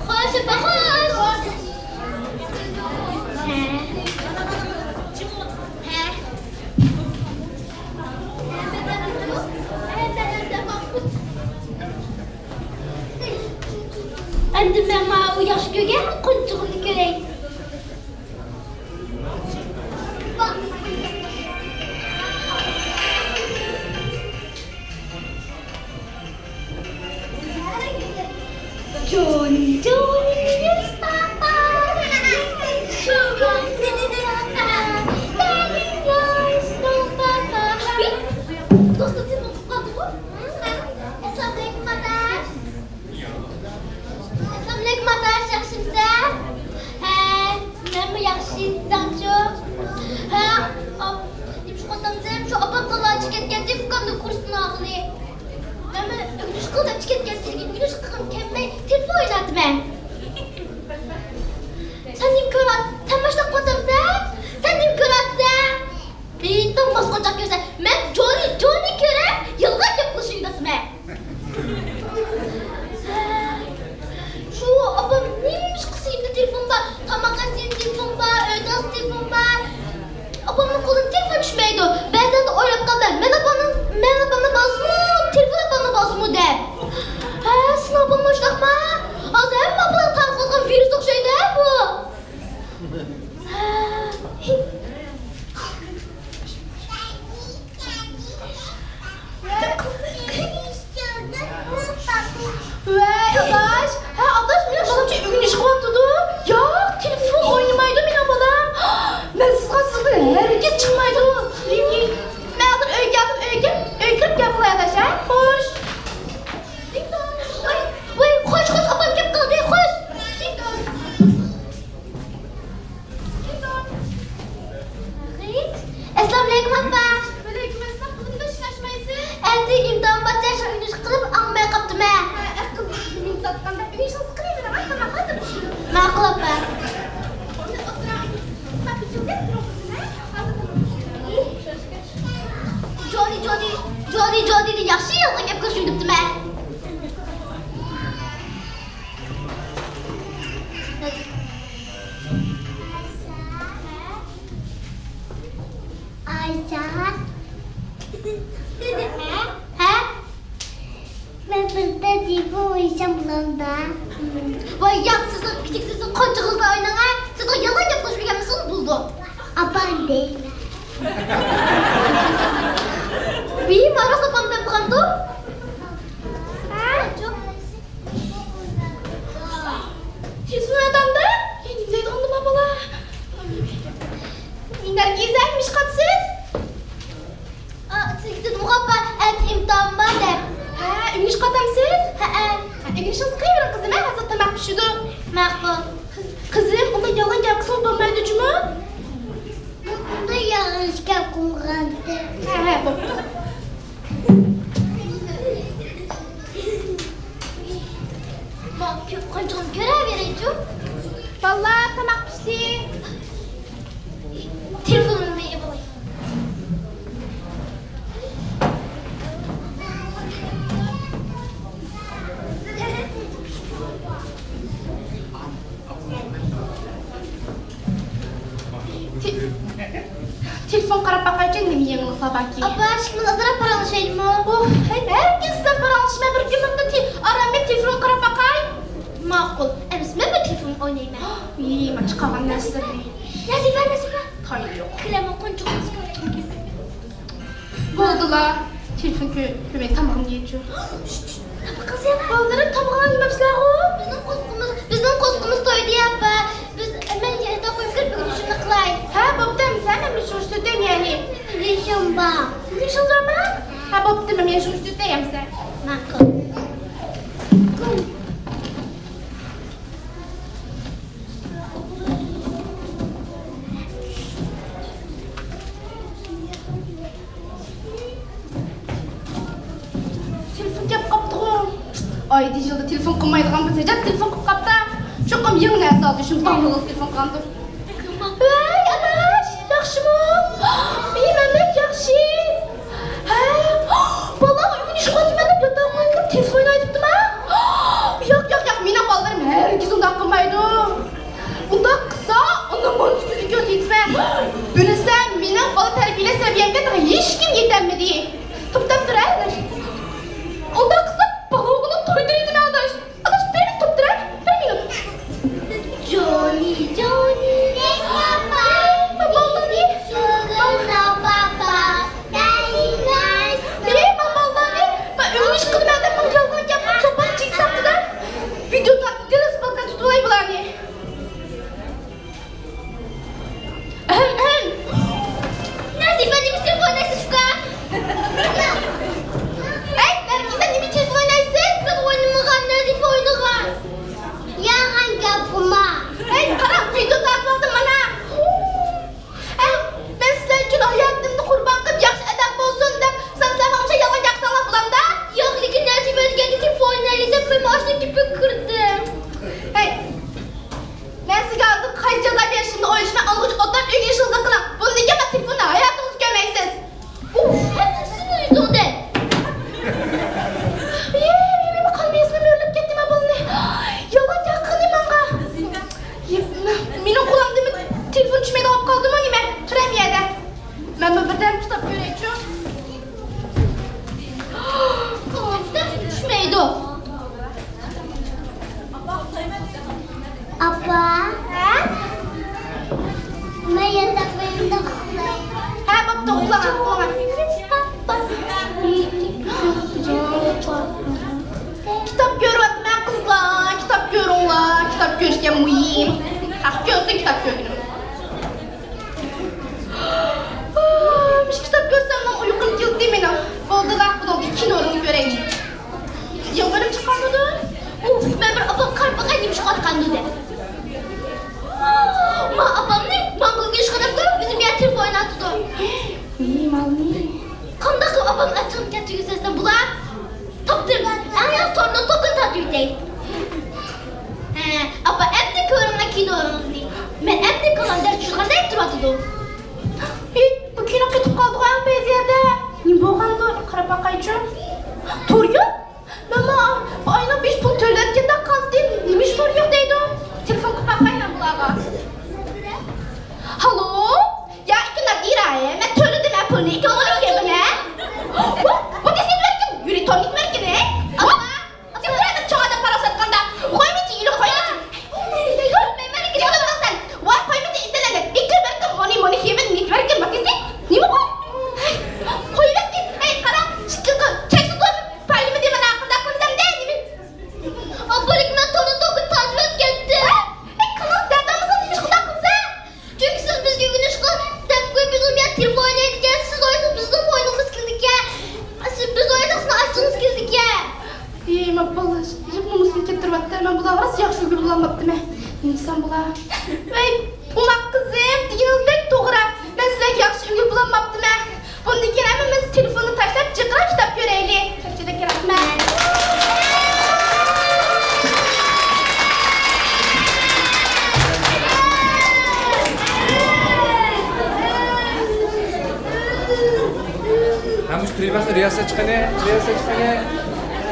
Hoş bakın. Annem ben ma uyaş gögen kuncuğunu göreyim. Johnny, yes, Papa. Sugar, Papa. Daddy, yours, no, Papa. Dostum, siz mutlu kaldınız mı? Assalamualaikum, Madaş. Assalamualaikum, Madaş. Yaxshimsan? Nima yaxshisan, cho'q? Shu xotinimizam shu opam talachi ketgan deb ukamni kursini og'li. Nima urush qilib ketgan sizga urush qilib kelmay telefon o'ynatdim men. Sen nim ko'rasiz? Sen boshliq qo'tamsan? Sen nim ko'rasiz? Bitta masqochaq ko'rsa, men Johnny ko'rib, yolg'on gap qilishingdaman men. Şu abam neymiş kısayım telefon var, tamakasın telefon var, ödans telefon var. Abamın kolun telefon düşmeydi. Bazen de oynayıp kaldım. Ben abamla basmı, telefona bana basmı de. Sen abamla hoşlanma. Az hem abamla tanıklıkın virüslük şey değil bu. Vay adaş. Adaş benim balamca ümünü çıkmaktı. Ya telefon oynamaydı benim balam. Ben sizin herkes çıkmaydı. Ben adım öykürüp gel buraya adaş ha. Hoş. Koş abam gel kaldı koş. Assalamualaikum abba. Aleykümselam kızım da şaşmayısın. Endi imtihan batacak ünüş kılıp almaya kaptım ha. Kızım imtatkanda ünüş nasıl kırayım ben? Ay tamam hadi. Ma'qul abba. Johnny yaxshi yolg'on gap qilishibdi men. Ayşe. Ha? Ben burada telefon oynayacağım bununla. Vay yaksızın, küçüksüzün, konçuğuzla oynana. Siz o yalan yapmış bir gelmesini buldu. Aban değil. Bir marah sapamdan bukandu. Ha? Kesin adamda. Yenimdeydi onu babala. İnler güzelmiş katsız. Siz muhabbat et imtihan var de. Ha, ünüş katamsız. Ha. Ünüş nasıl kırayım kızım? Ha, zaten ben pişirdi. Ma'qul. Kızım, ona yalan gel kızım olmaydı cuma. Bunda yanlış gap kullandı. Ha, bu. Bak, konçuğum görev vereceğim. Vallahi tamam pişti. Telefonumu verip alayım. Telefon qarab baqaycan nima yangiliklar baki. Abba, şimdi nazara paralaşayım mı? Oh, herkes sizden para alışma bir gün onda aramda telefon qarab baqay. Ma'qul. Emis, ben bu telefonu oynayayım. İyi, maç qalan narsa. Nazife. Hayır yok. Krema konçuğumuz koyayım. Bo'ldilar. Telefon kömek tamam yiyeceğim. Abba kız ya. Ballarım tamam yemezler o. Bizning qo'sqimiz to'ydi abba. Biz hemen yerda qo'yib kirib bugun shuni qilay. Ha, bo'ptimi sen men shu ishda yani. Rishamba. Rishamba mı? Ha, bo'ptimi men shu ishda yemsen. Ma'qul. Telefon kep qapti o. Ay, dijilda telefon qilmaydigan bo'lsa, telefon qilib qapti. Shuqim yangi narsa oldi, shuni tanlab telefon qildi. Voy, anash, yaxshimi? Ey, mendan yaxshi. Ha? Bolam uyni ishga qo'ydim, yo'lda qo'yib telefon o'ynayaptimi? ben maaşla gibi kırdım. Hey. Ben size aldım kaç ceza bir şimdi o işime alıcı oturup 3 yaşında kılan. Bunu diyeceğim ben telefonla hayatınızı görmeksiniz. Hep sizin yüzünden. Yeee bakalım yesine bölüp gittim ha bunu. Yalan yakınım bana. Benim kullandığım telefon düşmeye alıp kaldım o nime. Türemiyede. Ben bu birden kitap göreceğim. Ders düşmeydi o. Abla. He? Ben yataklarımda koklayayım. He bak toplama. Kitap görüyorum ben kızlar. Kitap görürler. Kitap görürken mühim. Ah görsün kitap görünüm. Bir kitap görsem lan uykum geldi değil mi lan? Oldu da bu da oldu. İki numarını göreyim. Ya böyle çıkarmadı. Ben bir abam karpa kaydım şu kadar kandı de. Ma abam ne? Mangıl geç kadar durup bizim yer telefon oynattı da. İyi malım. Kandak abam açın kötü yüzesinden bula. Toptur. Aynen sonra tokun tatlı değil. Abba evde körümle kino oynadı. Ben evde kalan ders çıkan da ettirmadı da. Bu kino ketip kaldı koyan bez yerde. Ne boğandı? Karabakaycı. Toruyor? Mama, ayna 5 pul söylerken de kaldı değil mi? Neymiş toruyor deydi o? Telefon kapakayla bulağa. Halo? Ya ikna diraya. Ben söyledim ben pulunu. İki olur ki bu ne? Bu desin verkin. Yürü tonik verkin ne? Ama. Sen buraya çoğada para satkanda. Koymayacaksın yürü koymayacaksın. Ben gidiyorum sen. Var koymayacaksın istelenir. İki verkin moni yemin nit verkin bak iste. Ne mi koy? Koy verkin. Hey kara. Çıkın. Çeksin koy. Payımı diye bana akılda koysam değil mi? Abba ikna torun tokun tatlı gitti. Hey kanal nereden mısın demiş kulak kızı? Çünkü siz biz güneş kal. Tepki biz bir telefon oynayacağız. Siz oynadınız biz de oynamamız kildik ya. Biz oynadınız açtınız kildik ya. İyi ma balıç. Hep bunu silkettir baktı. Ben bu da varası yaxşı gibi bulanmadım he. İnsan bula. Hey umak kızım. Diginiz bek doğru. Ben size yaxşı gibi bulanmadım he. Bunu diken hemimiz telefonu taşlayıp çıkıra kitap göreyli. Çekçedeki rahmet. Kamu terima riasa çıkane. Çıkar.